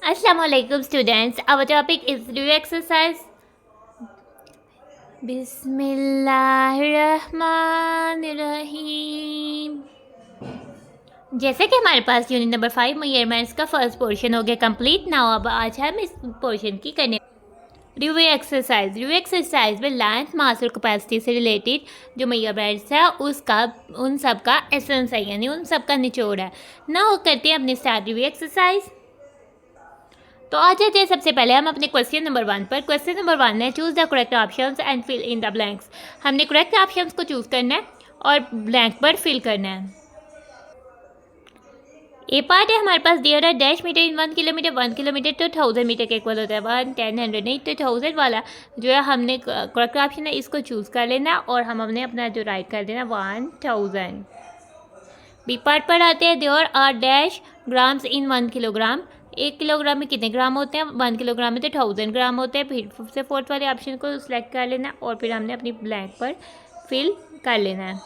Assalamualaikum students. Our topic is review exercise. बिस्मिल्लाहिर्रहमानिर्रहीम। जैसे कि हमारे पास यूनिट नंबर 5 मेजरमेंट्स का फर्स्ट पोर्शन हो गया कंप्लीट। नाउ अब आज हम इस पोर्शन की करने रिव्यू एक्सरसाइज में लेंथ, मास और कैपेसिटी से रिलेटेड जो मेजरमेंट्स है उसका उन सब का एसेंस है, यानी उन सब का निचोड़ है। नाउ करते हैं अपनी स्टार्ट रिव्यू एक्सरसाइज। तो आ जाते हैं सबसे पहले हम अपने क्वेश्चन नंबर 1 पर। क्वेश्चन नंबर 1 है choose the correct options and fill in the blanks. हमने करेक्ट ऑप्शंस को चूज़ करना है और ब्लैंक पर फिल करना है। ए पार्ट है हमारे पास दिया है डैश मीटर इन 1 किलोमीटर। 1 किलोमीटर तो 1000 मीटर के इक्वल होता है। 1 10 100 नहीं तो 1000 वाला जो है हमने करेक्ट ऑप्शन है इसको चूज़ कर लेना और हम हमने अपना जो राइट कर देना 1000। बी पार्ट पर आते हैं there are dash grams in 1 kilogram. 1 kilogram में कितने ग्राम होते हैं? 1 किलोग्राम में तो 1000 ग्राम होते हैं। फिर से फोर्थ वाले ऑप्शन को सिलेक्ट कर लेना और फिर हमने अपनी ब्लैंक पर फिल कर लेना है।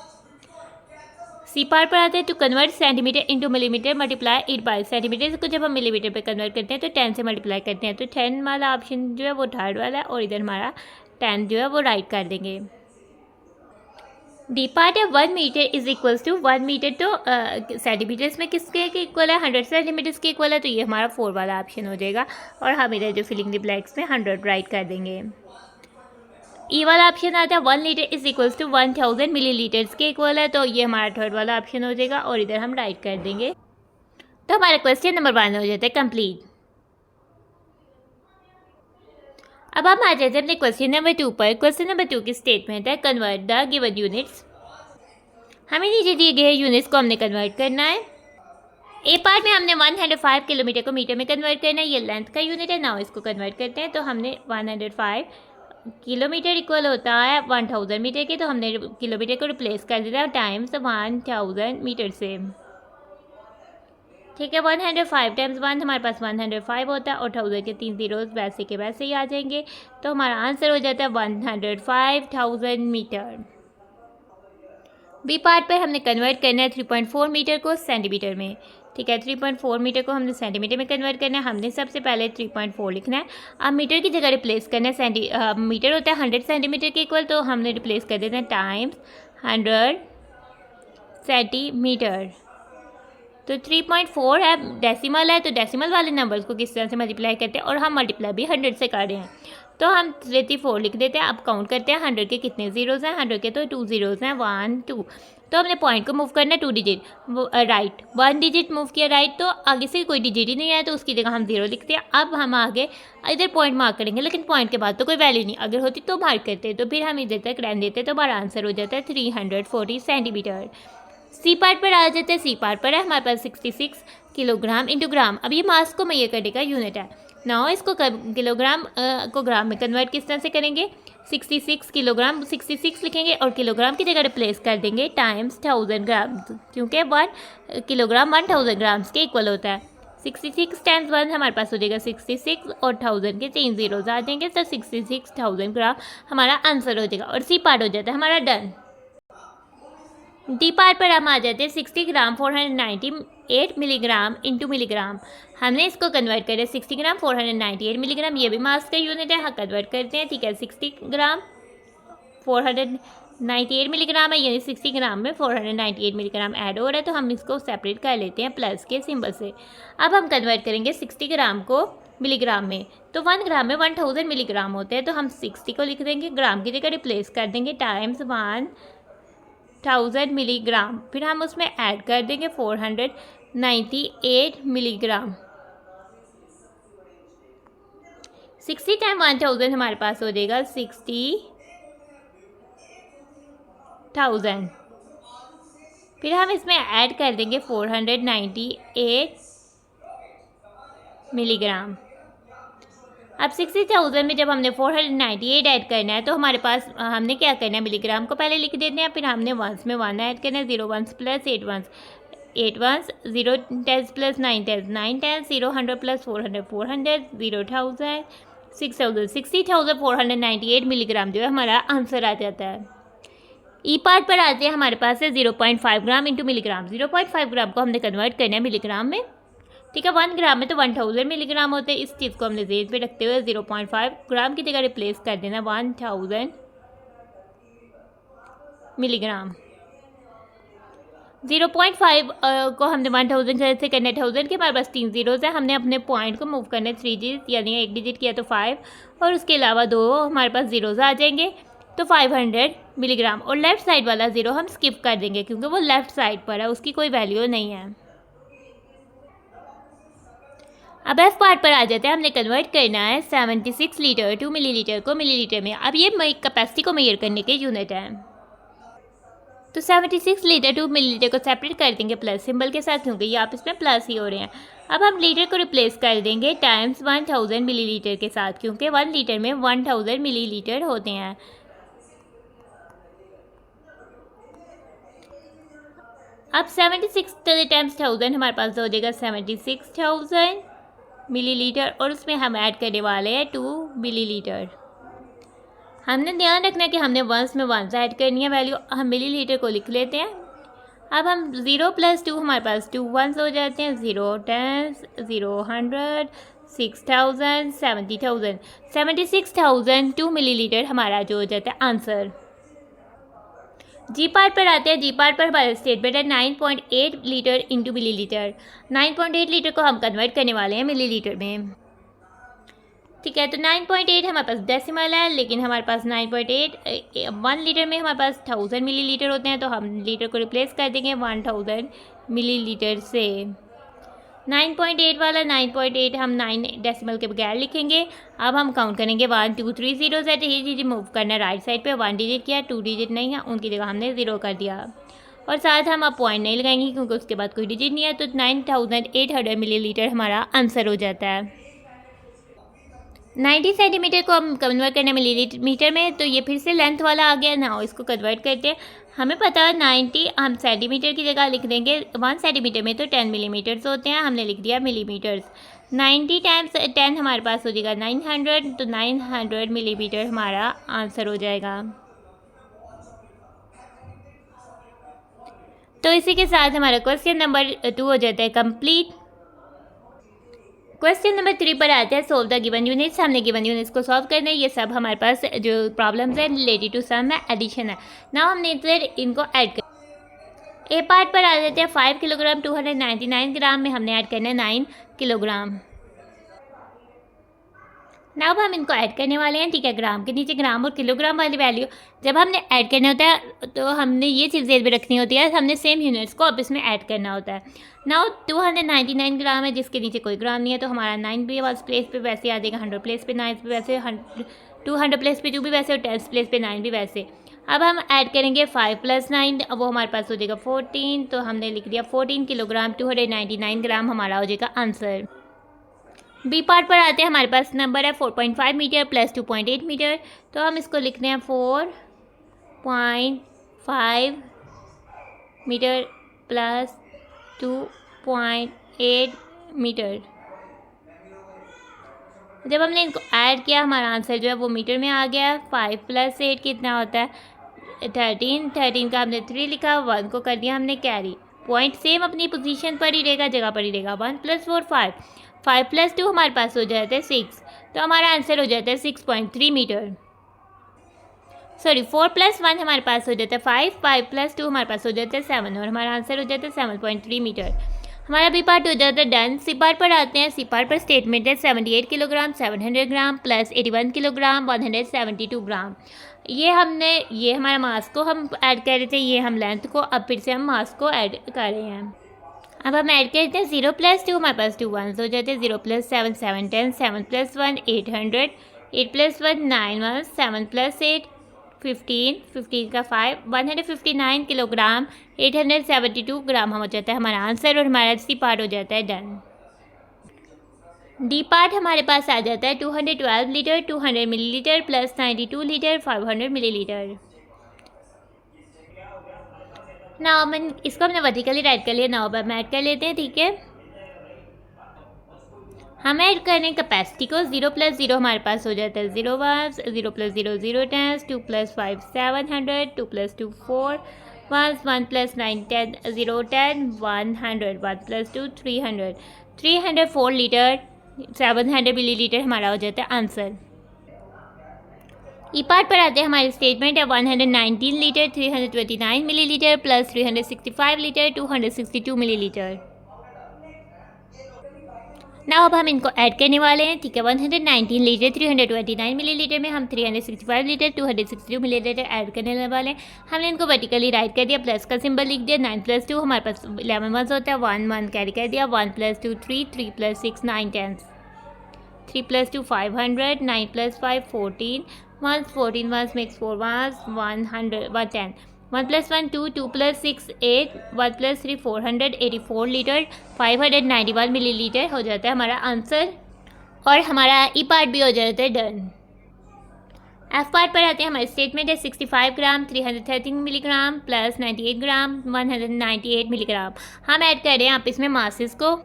सी पार्ट पर आते हैं to convert centimetre into millimetre multiply it by. Centimetre को जब हम मिलीमीटर पे कन्वर्ट करते हैं तो 10 से मल्टीप्लाई करते हैं, तो 10 वाला ऑप्शन जो है वो थर्ड वाला है और इधर हमारा 10 जो है वो राइट कर देंगे। डी पार्ट है 1 metre is equals to 1 metre तो सेंटीमीटर्स में किसके इक्वल है? 100 सेंटीमीटर्स के इक्वल है, तो ये हमारा 4 वाला ऑप्शन हो जाएगा और हम इधर जो फिलिंग द ब्लैंक्स में 100 राइट कर देंगे। ई वाला ऑप्शन आता है 1 litre is equals to 1000 millilitres के इक्वल है, तो ये हमारा थर्ड वाला ऑप्शन हो जाएगा और इधर हम राइट कर देंगे। तो हमारा क्वेश्चन नंबर 1 हो जाता है कंप्लीट। अब हम आ जाते हैं अपने क्वेश्चन नंबर 2 पर। क्वेश्चन नंबर 2 की स्टेटमेंट है कन्वर्ट द गिवन यूनिट्स। हमें नीचे दिए गए यूनिट्स को हमने कन्वर्ट करना है। ए पार्ट में हमने 105 किलोमीटर को मीटर में कन्वर्ट करना है, ये लेंथ का यूनिट है। नाउ इसको कन्वर्ट करते हैं तो हमने 105 किलोमीटर इक्वल होता है 1000 मीटर के, तो हमने किलोमीटर को रिप्लेस कर दिया टाइम्स 1000 मीटर से। ठीक है, 105 टाइम्स 1 हमारे पास 105 होता है और 1000 के 3 जीरोज वैसे के वैसे ही आ जाएंगे, तो हमारा आंसर हो जाता है 105,000 मीटर। बी पार्ट पर हमने कन्वर्ट करना है 3.4 मीटर को सेंटीमीटर में। ठीक है, 3.4 मीटर को हमने सेंटीमीटर में कन्वर्ट करना है। हमने सबसे पहले 3.4 लिखना है। अब मीटर की जगह रिप्लेस करना है मीटर होता है 100 सेंटीमीटर के इक्वल, तो हमने रिप्लेस कर देना है टाइम्स 100 सेंटीमीटर। तो 3.4 है, डेसिमल है, तो डेसिमल वाले नंबर्स को किस तरह से मल्टीप्लाई करते हैं और हम मल्टीप्लाई भी 100 से कर रहे हैं, तो हम 34 लिख देते हैं। अब काउंट करते हैं 100 के कितने ज़ीरोज़ हैं। 100 के तो 2 ज़ीरोज़ हैं, 1 2, तो हमने पॉइंट को मूव करना है 2 डिजिट राइट। 1 डिजिट मूव किया राइट, तो आगे से कोई डिजिट ही नहीं आया तो उसकी जगह हम 0 लिखते हैं। अब हम आगे इधर पॉइंट मार्क करेंगे, लेकिन पॉइंट के बाद तो कोई वैल्यू नहीं, अगर होती तो मार्क करते, तो फिर हम इधर तक रहने देते, तो हमारा आंसर हो जाता है 340 सेंटीमीटर। सी पार्ट पर आ जाते हैं। सी पार्ट पर है हमारे पास 66 किलोग्राम इंटू ग्राम। अब ये मास को मेजर करने का यूनिट है। नाउ इसको किलोग्राम को ग्राम में कन्वर्ट किस तरह से करेंगे? 66 किलोग्राम 66 लिखेंगे और किलोग्राम की जगह रिप्लेस कर देंगे टाइम्स 1000 ग्राम, क्योंकि 1 किलोग्राम 1000 ग्राम्स के इक्वल होता है। 66 टाइम्स 1 हमारे पास हो जाएगा 66 और 1000 के 3 जीरोज आ जाएंगे, तो 66,000 ग्राम हमारा आंसर हो जाएगा और सी पार्ट हो जाता है हमारा डन। डी पार्ट पर हम आ जाते हैं 60 ग्राम 498 मिलीग्राम इंटू मिलीग्राम। हमने इसको कन्वर्ट करें 60 ग्राम 498 मिलीग्राम, ये भी मास का यूनिट है, हाँ कन्वर्ट करते हैं। ठीक है, 60 ग्राम 498 मिलीग्राम है, यानी 60 ग्राम में 498 मिलीग्राम ऐड हो रहा है, तो हम इसको सेपरेट कर लेते हैं प्लस के सिंबल से। अब हम कन्वर्ट करेंगे 60 ग्राम को मिलीग्राम में, तो 1 ग्राम में 1000 मिलीग्राम होते हैं, तो हम 60 को लिख देंगे, ग्राम की जगह रिप्लेस कर देंगे टाइम्स 1000 मिलीग्राम, फिर हम उसमें ऐड कर देंगे 498 मिलीग्राम। 60 टाइम 1000 हमारे पास हो जाएगा 60,000, फिर हम इसमें ऐड कर देंगे 498 मिलीग्राम। अब 60,000 में जब हमने 498 ऐड करना है, तो हमारे पास हमने क्या करना है, मिलीग्राम को पहले लिख देते हैं, फिर हमने वंस में 1 ऐड करना है, 0 1 प्लस 8 1 8 1 0 10 प्लस 9 10 9 10 0 100 प्लस 400 400 0 1000 6000 60,498 मिलीग्राम जो है हमारा आंसर आ जाता है। ई पार्ट पर आते हैं, हमारे पास है 0.5 ग्राम इंटू मिलीग्राम। 0.5 ग्राम को हमने कन्वर्ट करना है मिलीग्राम में, ठीक है। 1 ग्राम में तो 1000 मिलीग्राम होते हैं। इस चीज़ को हमने जेड पे रखते हुए 0.5 ग्राम की जगह रिप्लेस कर देना 1000 मिलीग्राम। 0.5 को हमने 1000 से करना है 1000 के, हमारे पास 3 जीरोज़ है। हमने अपने पॉइंट को मूव करना है 3 डिजिट, यानी 1 डिजिट किया तो 5 और उसके अलावा 2 हमारे पास जीरोज़ आ जाएंगे तो 500 मिलीग्राम। और लेफ़्ट साइड वाला ज़ीरो हम स्किप कर देंगे क्योंकि वो लेफ़्ट साइड पर है, उसकी कोई वैल्यू नहीं है। अब एफ पार्ट पर आ जाते हैं। हमने कन्वर्ट करना है 76 लीटर टू मिलीलीटर को मिलीलीटर में। अब ये कैपेसिटी को मेजर करने के यूनिट है। तो 76 लीटर टू मिलीलीटर को सेपरेट कर देंगे प्लस सिंबल के साथ, क्योंकि ये आपस में प्लस ही हो रहे हैं। अब हम लीटर को रिप्लेस कर देंगे टाइम्स 1000 मिलीलीटर के साथ, क्योंकि 1 लीटर में 1000 मिलीलीटर होते हैं। अब 76 टाइम्स 1000 हमारे पास हो जाएगा 76,000 मिलीलीटर, और उसमें हम ऐड करने वाले हैं 2 मिलीलीटर। हमने ध्यान रखना है कि हमने वंस में वंस ऐड करनी है वैल्यू। हम मिलीलीटर को लिख लेते हैं। अब हम 0 + 2 हमारे पास 2 वंस हो जाते हैं। 0 10, 0 100, 6000, 70,000, 76,000 2 मिलीलीटर हमारा जो हो जाता है आंसर। जी पार्ट पर आते हैं। जी पार्ट पर हमारा स्टेटमेंट है 9.8 लीटर इंटू मिलीलीटर। 9.8 लीटर को हम कन्वर्ट करने वाले हैं मिलीलीटर में। ठीक है, तो 9.8 हमारे पास डेसिमल है, लेकिन हमारे पास 9.8 1 लीटर में हमारे पास 1000 मिलीलीटर होते हैं, तो हम लीटर को रिप्लेस कर देंगे 1000 मिलीलीटर से। 9.8 वाला 9.8 हम 9 डेसिमल के बगैर लिखेंगे। अब हम काउंट करेंगे 1 2 3 जीरो से। ये चीज़ मूव करना राइट साइड पे। 1 डिजिट किया, 2 डिजिट नहीं है, उनकी जगह हमने 0 कर दिया। और साथ हम अब पॉइंट नहीं लगाएंगे क्योंकि उसके बाद कोई डिजिट नहीं है। तो 9800 मिलीलीटर हमारा आंसर हो जाता है। 90 सेंटीमीटर को हम कन्वर्ट करना मिलीमीटर में, तो ये फिर से लेंथ वाला आ गया ना, इसको कन्वर्ट करते हैं। हमें पता है 90 हम सेंटीमीटर की जगह लिख देंगे। 1 सेंटीमीटर में तो 10 मिलीमीटर्स होते हैं, हमने लिख दिया मिलीमीटर्स। 90 टाइम्स 10 हमारे पास हो जाएगा 900, तो 900 मिलीमीटर हमारा आंसर हो जाएगा। तो इसी के साथ हमारा क्वेश्चन नंबर 2 हो जाता है कंप्लीट। क्वेश्चन नंबर 3 पर आते हैं। Solve the given units. हमने गिवन यूनिट्स को सॉल्व करना है। ये सब हमारे पास जो प्रॉब्लम्स है रिलेटेड टू सम है, एडिशन है। नाउ हमने इनको ऐड कर। ए पार्ट पर आ जाते हैं। 5 किलोग्राम 299 ग्राम में हमने ऐड करना है 9 किलोग्राम। ना अब हम इनको ऐड करने वाले हैं। ठीक है, ग्राम के नीचे ग्राम और किलोग्राम वाली वैल्यू जब हमने ऐड करना होता है तो हमने ये चीज़ भी रखनी होती है, हमने सेम यूनिट्स को अब इसमें ऐड करना होता है। नाउ 299 ग्राम है जिसके नीचे कोई ग्राम नहीं है, तो हमारा 9 भी वाला प्लेस पे वैसे आ जाएगा, 100 प्लेस पे 9 पे वैसे, 200 प्लेस पे 2 भी वैसे और 10 प्लेस पे 9 भी वैसे। अब हम ऐड करेंगे 5 + 9, वो हमारे पास हो जाएगा 14, तो हमने लिख दिया 14 किलोग्राम 299 ग्राम हमारा हो जाएगा आंसर। बी पार्ट पर आते हैं। हमारे पास नंबर है 4.5 मीटर + 2.8 मीटर, तो हम इसको लिखते हैं 4.5 मीटर + 2.8 मीटर। जब हमने इनको ऐड किया हमारा आंसर जो है वो मीटर में आ गया। 5 + 8 कितना होता है 13, 13 का हमने 3 लिखा, 1 को कर दिया हमने कैरी। पॉइंट सेम अपनी पोजीशन पर ही रहेगा, जगह पर ही रहेगा। 1 + 4 5, 5 + 2 हमारे पास हो जाता है 6, तो हमारा आंसर हो जाता है 6.3 मीटर। सॉरी 4 + 1 हमारे पास हो जाता है 5, 5 + 2 हमारे पास हो जाता है 7, और हमारा आंसर हो जाता है 7.3 मीटर। हमारा बी पार्ट हो जाता है डन। सी पार्ट पर आते हैं। सी पार्ट पर स्टेटमेंट है 78 किलोग्राम 700 ग्राम + 81 किलोग्राम 172 ग्राम। ये हमारा मास को हम ऐड कर रहे थे, ये हम लेंथ को, अब फिर से हम मास को ऐड कर रहे हैं। अब हम ऐड करते हैं 0 + 2 हमारे पास 2 वंस हो जाते हैं। 0 + 7 7 10, 7 + 1 800, 8 + 1 9 वंस, 7 + 8 15, 15 का 5 159 किलोग्राम 872 ग्राम हो जाता है हमारा आंसर, और हमारा सी पार्ट हो जाता है डन। डी पार्ट हमारे पास आ जाता है 212 litre 200 millilitre + 92 litre 500 millilitre. Now मैं इसको हमने वर्टिकली राइट कर लिया। नाउ अब हम ऐड कर लेते हैं। ठीक है, हम ऐड करें कैपेसिटी को। 0 + 0 हमारे पास हो जाता है 0 वंस, 0 + 0 0 10, 2 + 5 700, 2 + 2 4 वंस, 1 + 9 10, 0 10 100, 1 + 2 300, 304 लीटर 700 मिलीलीटर हमारा हो जाता है आंसर। ई पार्ट पर आते हैं, हमारी स्टेटमेंट है 119 litre 329 millilitre plus 365 litre 262 millilitre. ना अब हम इनको ऐड करने वाले हैं, ठीक है। 119 लीटर 329 मिलीलीटर में हम 365 लीटर 262 मिलीलीटर ऐड करने वाले हैं। हमने इनको वर्टिकली राइट कर दिया, प्लस का सिंबल लिख दिया। 9 + 2 हमारे पास 11 वंस होता है, 1 1 कैरी कर दिया। 1 + 2 3 3 + 6 9 10 3 + 2 500 9 + 5 14 1 14 1 makes 4 1 100 110 1 + 1 2 2 + 6 8 1 + 3 484 लीटर 591 मिलीलीटर हो जाता है हमारा आंसर। और हमारा ई पार्ट भी हो जाता है डन। एफ पार्ट पर आते हैं, हमारी स्टेटमेंट है 65 ग्राम 313 मिलीग्राम प्लस 98 ग्राम 198 मिलीग्राम। हम ऐड कर रहे हैं आप इसमें मासेस को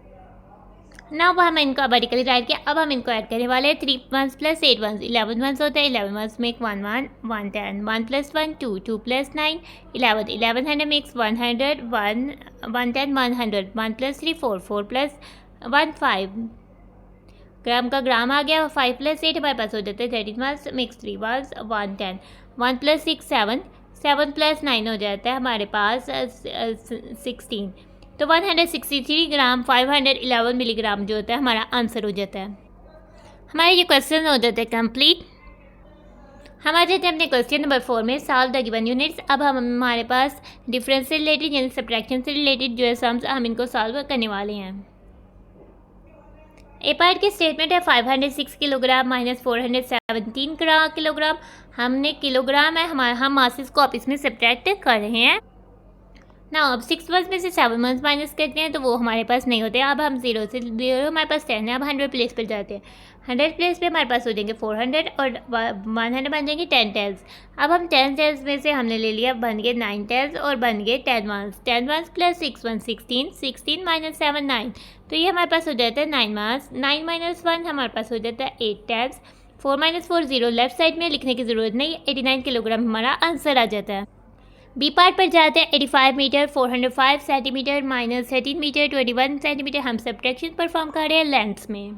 ना। अब हम इनको वर्टिकली राइट किया, अब हम इनको ऐड करने वाले हैं। 3 1 + 8 1 11 वंस होता है, 11 वंस मेक 1 1 1 10 1 + 1 2 2 + 9 11 11 100 मेक्स 100 1 110 100 1 + 3 4 4 + 1 5 ग्राम का ग्राम आ गया। 5 + 8 हमारे पास हो जाता है 13 वंस मेक्स 3 वंस 110 1 + 6 7 7 + 9 हो जाता है हमारे पास 16। तो 163 ग्राम 511 मिलीग्राम जो होता है हमारा आंसर हो जाता है। हमारे ये क्वेश्चन हो जाते हैं कंप्लीट। हम आ जाते हैं अपने क्वेश्चन नंबर 4 में, सॉल्व द गिवन यूनिट्स। अब हम हमारे पास डिफरेंस से रिलेटेड यानी सब्ट्रैक्शन से रिलेटेड जो है सम्स हम इनको सॉल्व करने वाले हैं। ए पार्ट की स्टेटमेंट है 506 किलोग्राम माइनस 417 किलोग्राम। हमने किलोग्राम है हमारा, हम मासेस को आप इसमें सब्ट्रैक्ट कर रहे हैं ना। अब 6 मंथ्स में से 7 मंथ्स माइनस करते हैं तो वो हमारे पास नहीं होते। अब हम 0 से 0 हमारे पास 10 है। अब 100 प्लेस पर जाते हैं, 100 प्लेस पे हमारे पास हो जाएंगे 400 और 100 बन जाएंगे 10 टेल्स। अब हम 10 टेल्स में से हमने ले लिया, बन गए 9 टेल्स और बन गए 10 वंस। 10 वंस प्लस 6 1 16 16 माइनस 7 9, तो ये हमारे पास हो जाता है 9 वंस। 9 - 1 हमारे पास हो जाता है 8 टेल्स। 4 - 4 0, लेफ्ट साइड में लिखने की ज़रूरत नहीं, 89 किलोग्राम हमारा आंसर आ जाता है। बी पार्ट पर जाते हैं, 85 metre 405 centimetre minus 13 metre 21 centimetre. हम सब्ट्रैक्शन परफॉर्म कर रहे हैं लेंथ्स में।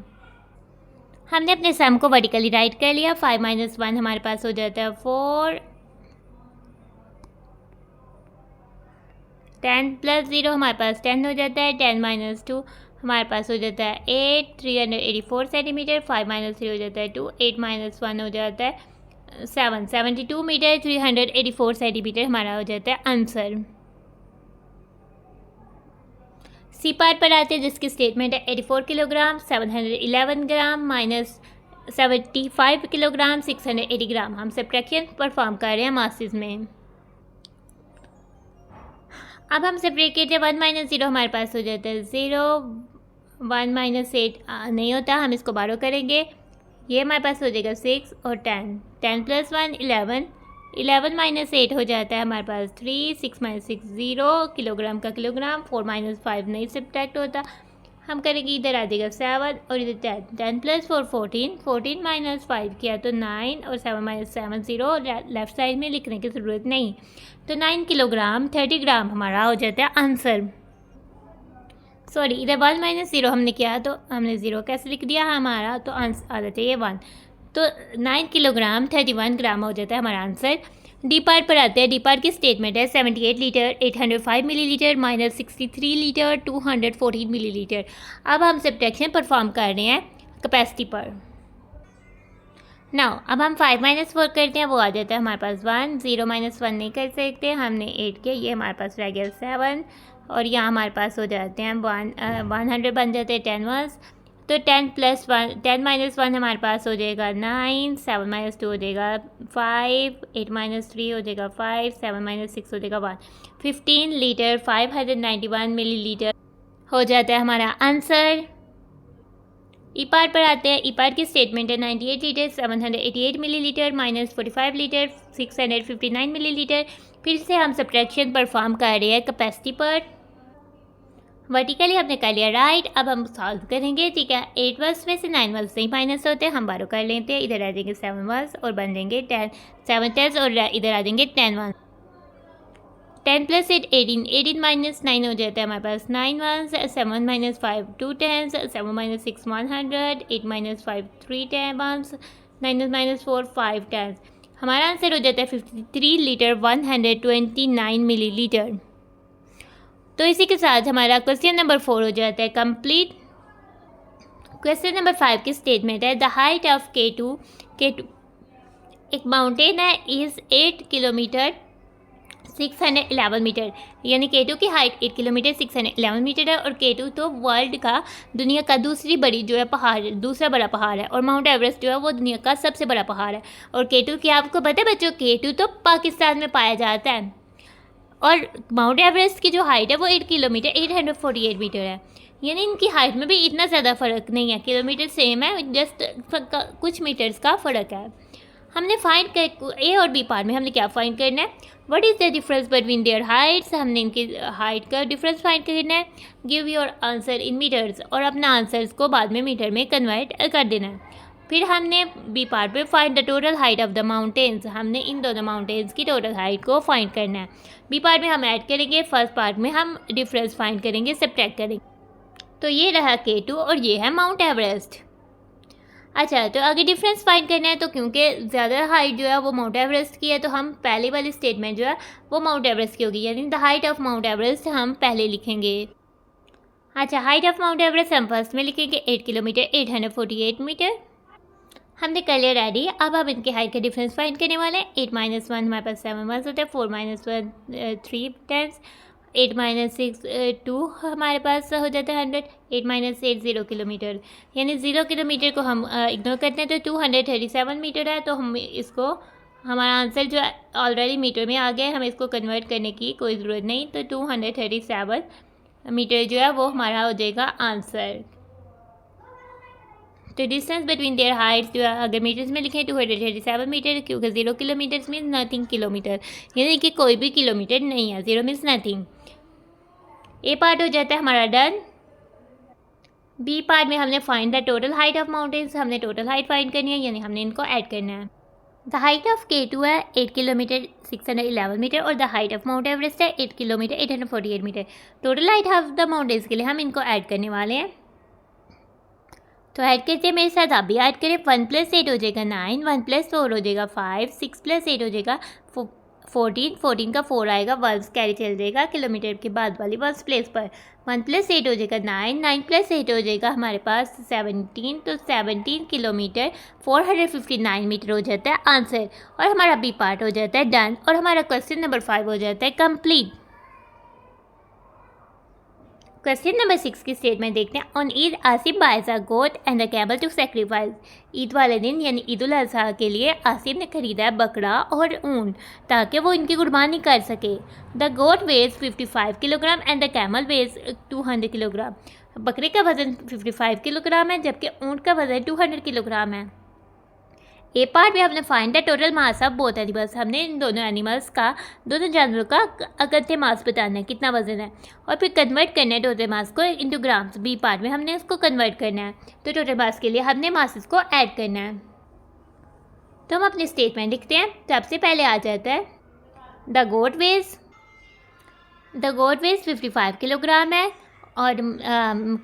हमने अपने सम को वर्टिकली राइट कर लिया। 5 - 1 हमारे पास हो जाता है 4, 10 + 0 हमारे पास 10 हो जाता है। 10 - 2 हमारे पास हो जाता है 8, 384 सेंटीमीटर। 5 - 3 हो जाता है 2, 8 - 1 हो जाता है 7, 72 मीटर 384 सेंटीमीटर हमारा हो जाता है आंसर। सी पार्ट पर आते हैं जिसकी स्टेटमेंट है 84 किलोग्राम 711 ग्राम माइनस 75 किलोग्राम 680 ग्राम। हम सब्ट्रैक्शन परफॉर्म कर रहे हैं मासेस में। अब हम सेपरेट करते हैं, 1 - 0 हमारे पास हो जाता है 0, 1 - 8 नहीं होता, हम इसको बारो करेंगे। ये हमारे पास हो जाएगा 6 और 10, 10 + 1 11, 11 - 8 हो जाता है हमारे पास 3, 6 - 6 0, किलोग्राम का किलोग्राम। 4 - 5 नहीं सब्ट्रैक्ट होता, हम करेंगे इधर आ जाएगा 7 और इधर 10, 10 + 4 14, 14 - 5 किया तो 9 और 7 - 7 0, लेफ्ट साइड में लिखने की ज़रूरत नहीं। तो 9 किलोग्राम 30 ग्राम हमारा हो जाता है आंसर। सॉरी, इधर 1 - 0 हमने किया तो हमने 0 कैसे लिख दिया हमारा, तो आंसर आ जाता है ये 1। तो 9 किलोग्राम 31 ग्राम हो जाता है हमारा आंसर। डी पार्ट पर आते हैं। डी पार्ट की स्टेटमेंट है 78 litre 805 millilitre minus 63 litre 214 millilitre. अब हम सब्ट्रैक्शन परफॉर्म कर रहे हैं कैपेसिटी पर। नाउ अब हम 5 - 4 करते हैं, वो आ जाता है हमारे पास 1, 0 - 1 नहीं कर सकते, हमने 8 किया, ये हमारे पास रह गया 7 और यहाँ हमारे पास हो जाते हैं 100 बन जाते हैं 10 वंस। तो 10 + 1 10 - 1 हमारे पास हो जाएगा 9, 7 - 2 हो जाएगा 5, 8 - 3 हो जाएगा 5, 7 - 6 हो जाएगा 1, 15 लीटर 591 मिलीलीटर हो जाता है हमारा आंसर। ई पार्ट पर आते हैं। ई पार्ट की स्टेटमेंट है 98 litre 788 millilitre minus 45 litre 659 millilitre. फिर से हम सब्ट्रैक्शन परफॉर्म कर रहे हैं कैपेसिटी पर। वर्टिकली हमने कर लिया राइट। अब हम सॉल्व करेंगे, ठीक है। 8 वर्स में से 9 वर्स नहीं माइनस होते, हम बारो कर लेते हैं। इधर आ जाएंगे 7 वर्स और बन जाएंगे 10 7 टेल्स और इधर आ जाएंगे 10 वर्स। 10 + 8 18, 18 - 9 हो जाता है हमारे पास 9 1s, 7 - 5 2 10s, 7 - 6 100, 8 - 5 3 10s, 9 - 4 5 10s। हमारा आंसर हो जाता है 53 लीटर 129 मिलीलीटर। तो इसी के साथ हमारा क्वेश्चन नंबर 4 हो जाता है कंप्लीट। क्वेश्चन नंबर 5 की स्टेटमेंट है, द हाइट ऑफ K2 एक माउंटेन है इज़ 8 किलोमीटर 611 मीटर, यानी K2 की हाइट 8 किलोमीटर 611 मीटर है। और K2 तो वर्ल्ड का, दुनिया का दूसरी बड़ी जो है पहाड़, दूसरा बड़ा पहाड़ है। और माउंट एवरेस्ट जो है वो दुनिया का सबसे बड़ा पहाड़ है। और K2 की आपको पता है बच्चों, K2 तो पाकिस्तान में पाया जाता है। और माउंट एवरेस्ट की जो हाइट है वो 8 किलोमीटर 848 मीटर है, यानी इनकी हाइट में भी इतना ज़्यादा फ़र्क नहीं है, किलोमीटर सेम है, जस्ट कुछ मीटर्स का फ़र्क है। हमने फाइंड कर ए और बी पार्ट में हमने क्या फाइंड करना है, what is the difference between their heights, हमने इनकी हाइट का डिफरेंस फाइंड करना है। Give your answer in metres, और अपना आंसर्स को बाद में मीटर में कन्वर्ट कर देना है। फिर हमने बी पार्ट में find the total height of the mountains, हमने इन दोनों माउंटेन्स की टोटल हाइट को फाइंड करना है। बी पार्ट में हम ऐड करेंगे, फर्स्ट पार्ट में हम डिफरेंस फाइंड करेंगे, सब्ट्रैक्ट करेंगे। तो ये रहा K2 और ये है माउंट एवरेस्ट। अच्छा, तो अगर डिफरेंस फाइंड करना है तो क्योंकि ज़्यादा हाइट जो है वो माउंट एवरेस्ट की है, तो हम पहले वाली स्टेटमेंट जो है वो माउंट एवरेस्ट की होगी, यानी the height of Mount Everest हम पहले लिखेंगे। अच्छा, हाइट ऑफ माउंट एवरेस्ट हम फर्स्ट में लिखेंगे 8 किलोमीटर 848 मीटर। हमने कर लिया रेडी। अब हम इनके हाइट का डिफरेंस फाइंड करने वाले हैं। 8 - 1 हमारे पास 7 1s होता है, 4 - 1 3 10s, 8 - 6 2 हमारे पास हो जाता है 100, 8 - 8 0 किलोमीटर, यानी 0 किलोमीटर को हम इग्नोर करते हैं तो 237 मीटर है। तो हम इसको, हमारा आंसर जो है ऑलरेडी मीटर में आ गया है, हमें इसको कन्वर्ट करने की कोई ज़रूरत नहीं। तो 237 मीटर जो है वो हमारा हो जाएगा आंसर। तो डिस्टेंस बिटवीन देयर हाइट्स जो है अगर मीटर्स में लिखें 237 मीटर, क्योंकि 0 किलोमीटर्स मीन्स नथिंग किलोमीटर, यानी कि कोई भी किलोमीटर नहीं है, 0 मीन्स नथिंग। ए पार्ट हो जाता है हमारा डन। बी पार्ट में हमने find the total height of mountains, हमने टोटल हाइट फाइंड करनी है, यानी हमने इनको ऐड करना है। द हाइट ऑफ K2 है 8 किलोमीटर 611 मीटर और the height of Mount Everest है 8 kilometre 848 metre. Total height of the mountains के लिए हम इनको ऐड करने वाले हैं। तो ऐड करते हैं, मेरे साथ आप भी ऐड करें। 1 + 8 हो जाएगा 9, 1 + 4 हो जाएगा 5, 6 + 8 हो जाएगा 14, 14 का 4 आएगा, वर्ड्स कैरी चल जाएगा किलोमीटर के बाद वाली वर्ड्स प्लेस पर। 1 + 8 हो जाएगा 9, 9 + 8 हो जाएगा हमारे पास 17, तो 17 किलोमीटर 459 मीटर हो जाता है आंसर। और हमारा बी पार्ट हो जाता है डन, और हमारा क्वेश्चन नंबर 5 हो जाता है कंप्लीट। क्वेश्चन नंबर 6 की स्टेटमेंट देखते हैं। On Eid Asif buys a goat and the camel to sacrifice, Eid वाले दिन यानी ईद उल अज़हा के लिए आसिफ ने खरीदा है बकरा और ऊँट ताकि वो इनकी कुर्बानी कर सके। The goat weighs 55 kilogram and the camel weighs 200 kilogram. बकरे का वज़न 55 किलोग्राम है जबकि ऊँट का वज़न 200 किलोग्राम है। ए पार्ट में हमने find the total mass of both animals, हमने इन दोनों एनिमल्स का, दोनों जानवरों का अगत्य मास बताना है, कितना वजन है, और फिर कन्वर्ट करना है टोटल मास को इनटू ग्राम्स। बी पार्ट में हमने उसको कन्वर्ट करना है, तो टोटल मास के लिए हमने मासेस को ऐड करना है। तो हम अपनी स्टेटमेंट लिखते हैं। सबसे पहले आ जाता है द गोट वेज 55 किलोग्राम है और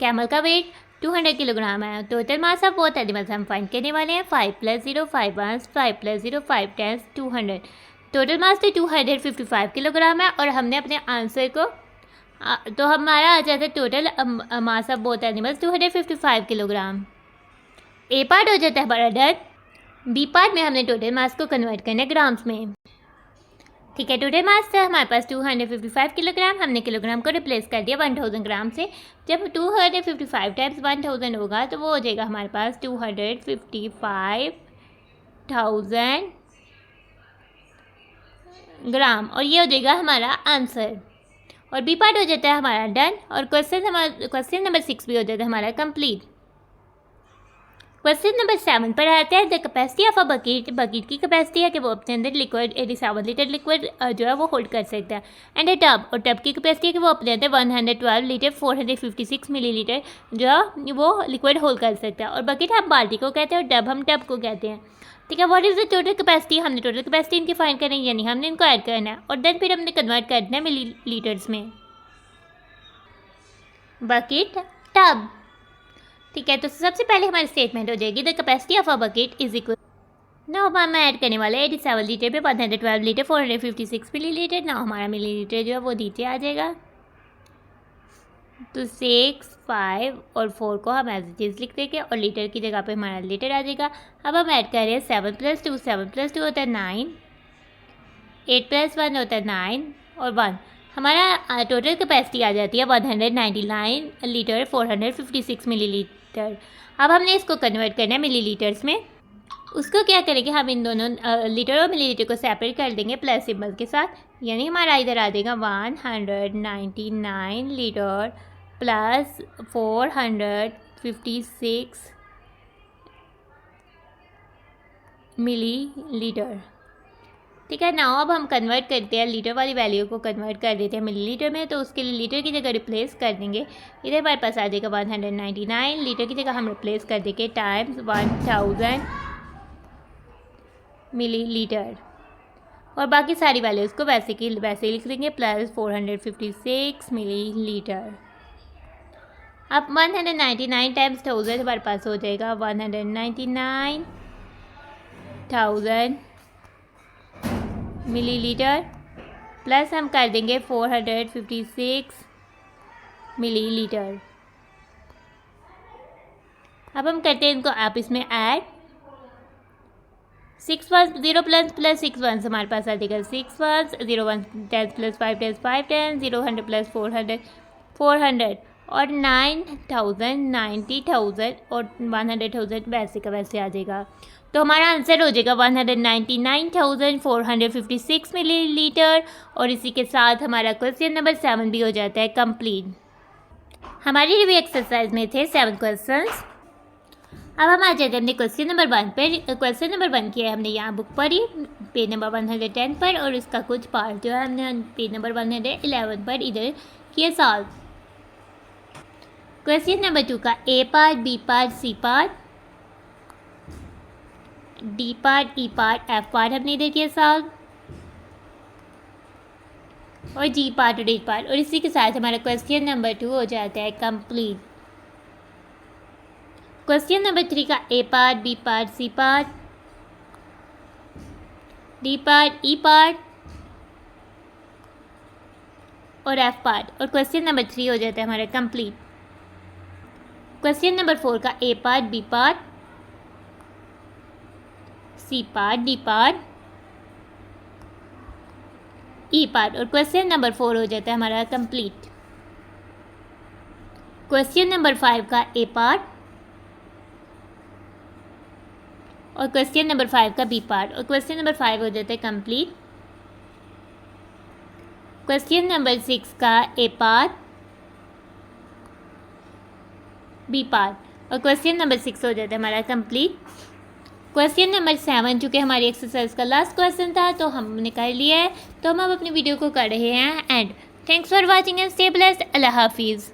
कैमल का वेट 200 किलोग्राम है। Total mass of both animals हम फाइंड करने वाले हैं। 5 + 0 5 1s, 5 + 0 5 10s, 200। टोटल मास तो 255 किलोग्राम है और हमने अपने आंसर को, तो हमारा आ जाता है total mass of both animals 255 kilogram. A part हो जाता है हमारा डन। बी पार्ट में हमने टोटल मास को कन्वर्ट करना है ग्राम्स में। ठीक है, टोटल मास था हमारे पास 255 किलोग्राम, हमने किलोग्राम को रिप्लेस कर दिया 1000 ग्राम से। जब 255 टाइम्स 1000 होगा तो वो हो जाएगा हमारे पास 255,000 ग्राम, और ये हो जाएगा हमारा आंसर। और बी पार्ट हो जाता है हमारा डन, और क्वेश्चन नंबर 6 भी हो जाता है हमारा कंप्लीट। क्वेश्चन नंबर 7 पर आता है the capacity of a bucket. Bucket की कैपेसिटी है कि वो अपने अंदर लिक्विड 87 लीटर लिक्विड जो है वो होल्ड कर सकता है। एंड ए टब, और टब की कैपेसिटी है कि वो अपने अंदर 112 लीटर 456 मिलीलीटर जो है वो लिक्विड होल्ड कर सकता है। और बकेट हम बाल्टी को कहते हैं और टब हम टब को कहते हैं। ठीक है, what is the total capacity, हमने टोटल कैपेसिटी इनकी फाइंड करनी है, यानी हमने इनको ऐड करना है और देन फिर हमने कन्वर्ट करना है मिली लीटर्स में। Bucket tub. ठीक है, तो सबसे पहले हमारी स्टेटमेंट हो जाएगी the capacity of a bucket is equal. Now हम ऐड करने वाले 87 लीटर पे 112 लीटर 456 मिलीलीटर। नाउ हमारा मिलीलीटर जो है वो नीचे आ जाएगा। तो 6, 5 और 4 को हम एज इट इज़ लिख देंगे और लीटर की जगह पे हमारा लीटर आ जाएगा। अब हम ऐड कर रहे हैं 7 + 2, 7 + 2 होता है 9, 8 + 1 होता है 9 और 1। हमारा टोटल कैपेसिटी आ जाती है 199 लीटर 456 मिलीलीटर। अब हमने इसको कन्वर्ट करना है मिलीलीटर्स में। उसको क्या करेंगे, हम इन दोनों लीटर और मिलीलीटर को सेपरेट कर देंगे प्लस सिंबल के साथ, यानी हमारा इधर आ जाएगा 199 लीटर प्लस 456 मिलीलीटर। ठीक है, नाउ अब हम कन्वर्ट करते हैं, लीटर वाली वैल्यू को कन्वर्ट कर देते हैं मिलीलीटर में। तो उसके लिए लीटर की जगह रिप्लेस कर देंगे, इधर हमारे पास आ जाएगा 199 लीटर की जगह हम रिप्लेस कर देंगे टाइम्स 1000 मिलीलीटर और बाकी सारी वैल्यूज़ को वैसे की वैसे लिख देंगे प्लस 456 मिलीलीटर। अब 199 टाइम्स 1000 हमारे पास हो जाएगा 199,000 मिलीलीटर प्लस हम कर देंगे 456 मिलीलीटर। अब हम करते हैं इनको आप इसमें ऐड 6 1 0 प्लस 6 1 हमारे पास आ जाएगा 6 1 0 1 10 + 5 10 5 10 0 100 + 400 400 और 9,000 90,000 और 100,000 वैसे का वैसे आ जाएगा। तो हमारा आंसर हो जाएगा 199,456 मिलीलीटर। और इसी के साथ हमारा क्वेश्चन नंबर 7 भी हो जाता है कंप्लीट। हमारी रिव्यू एक्सरसाइज में थे 7 क्वेश्चंस। अब हम आ जाते हैं अपने क्वेश्चन नंबर 1 पर। क्वेश्चन नंबर 1 किया है हमने यहाँ बुक पर ही पेज नंबर 110 पर, और इसका कुछ पार्ट जो है हमने पेज नंबर 111 पर इधर किया सॉल्व। क्वेश्चन नंबर 2 का A part, B part, C part, D part, E part, F part हमने इधर किया सॉल्व, और जी पार्ट और डी पार्ट। और इसी के साथ हमारा क्वेश्चन नंबर 2 हो जाता है कंप्लीट। क्वेश्चन नंबर 3 का A part, B part, C part, D part, E part और एफ पार्ट, और क्वेश्चन नंबर 3 हो जाता है हमारा कंप्लीट। क्वेश्चन नंबर 4 का A part, B part, C part, D part, E part, और क्वेश्चन नंबर 4 हो जाता है हमारा कंप्लीट। क्वेश्चन नंबर 5 का ए पार्ट और क्वेश्चन नंबर 5 का बी पार्ट, और क्वेश्चन नंबर 5 हो जाता है कंप्लीट। क्वेश्चन नंबर 6 का ए पार्ट, बी पार्ट, और क्वेश्चन नंबर 6 हो जाता है हमारा कंप्लीट। क्वेश्चन नंबर 7 चूँकि हमारी एक्सरसाइज का लास्ट क्वेश्चन था तो हमने कर लिया है, तो हम अब अपनी वीडियो को कर रहे हैं end. Thanks for watching and stay blessed. Allah हाफिज़।